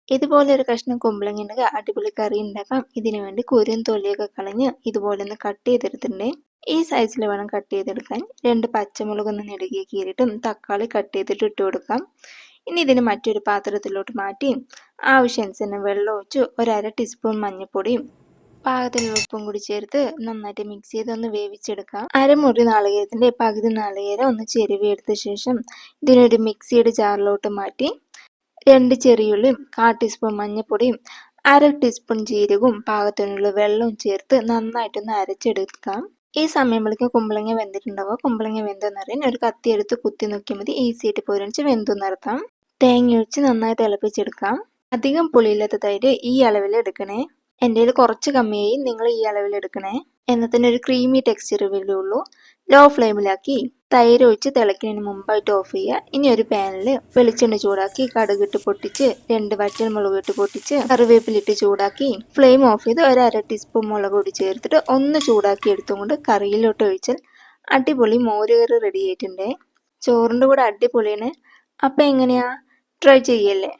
ഇതുപോലെ ഒരു കഷ്ണം കുമ്പളങ്ങ ഉണ്ടെങ്കിൽ അടിപൊളി കറി ഉണ്ടാക്കാം. ഇതിനു വേണ്ടി കുരും തൊലിയൊക്കെ കളഞ്ഞ് ഇതുപോലെ ഒന്ന് കട്ട് ചെയ്തെടുത്തിട്ടുണ്ട്. ഈ സൈസിൽ വേണം കട്ട് ചെയ്തെടുക്കാൻ. 2 പച്ചമുളക് ഒന്ന് നെടുകെ കീറിയിട്ടും തക്കാളി കട്ട് ചെയ്തിട്ട് ഇട്ട് കൊടുക്കാം. ഇനി ഇതിന് മറ്റൊരു പാത്രത്തിലോട്ട് മാറ്റി ആവശ്യാനുസരണം വെള്ളം ഒഴിച്ച് 1/2 ടീസ്പൂൺ മഞ്ഞൾപ്പൊടിയും പാകത്തിനുള്ള ഉപ്പും കൂടി ചേർത്ത് നന്നായിട്ട് മിക്സ് ചെയ്ത് ഒന്ന് വേവിച്ചെടുക്കാം. അരമുറി നാളികേരത്തിന്റെ പകുതി നാളികേരം ഒന്ന് ചെരുവി എടുത്ത ശേഷം ഇതിനൊരു മിക്സിയുടെ ജാറിലോട്ട് മാറ്റി 2 ചെറിയുള്ളിയും 1/4 ടീസ്പൂൺ മഞ്ഞൾപ്പൊടിയും 1/2 ടീസ്പൂൺ ജീരകവും പാകത്തിനുള്ള വെള്ളവും ചേർത്ത് നന്നായിട്ടൊന്ന് അരച്ചെടുക്കാം. ഈ സമയത്തേക്ക് കുമ്പളങ്ങ വെന്തിട്ടുണ്ടാവുക. കുമ്പളങ്ങ വെന്തോന്നറിയാൻ ഒരു കത്തി എടുത്ത് കുത്തി നോക്കിയാൽ മതി. ഈസി ആയിട്ട് പോരണിച്ച് വെന്തു നിർത്താം. തേങ്ങ ഒഴിച്ച് നന്നായി തിളപ്പിച്ചെടുക്കാം. അധികം പുളിയില്ലാത്ത തൈര് ഈ അളവിൽ എടുക്കണേ. എൻ്റെ കയ്യിൽ കുറച്ച് കമ്മിയായി, നിങ്ങൾ ഈ അളവിൽ എടുക്കണേ. എന്നാൽ തന്നെ ഒരു ക്രീമി ടെക്സ്ചർ വരുള്ളൂ. ലോ ഫ്ലെയിമിലാക്കി തൈര് ഒഴിച്ച് തിളയ്ക്കുന്നതിന് മുമ്പായിട്ട് ഓഫ് ചെയ്യുക. ഇനി ഒരു പാനിൽ വെളിച്ചെണ്ണ ചൂടാക്കി കടുകിട്ട് പൊട്ടിച്ച് 2 വറ്റൽമുളക് ഇട്ട് പൊട്ടിച്ച് കറിവേപ്പിലിട്ട് ചൂടാക്കി ഫ്ലെയിം ഓഫ് ചെയ്ത് 1/2 ടീസ്പൂൺ മുളക് പൊടി ചേർത്തിട്ട് ഒന്ന് ചൂടാക്കി എടുത്തുകൊണ്ട് കറിയിലോട്ട് ഒഴിച്ചാൽ അടിപൊളി മോരുകറി റെഡി ആയിട്ടുണ്ടേ. ചോറിൻ്റെ കൂടെ അടിപൊളിയാണ്. അപ്പം എങ്ങനെയാ, ട്രൈ ചെയ്യല്ലേ?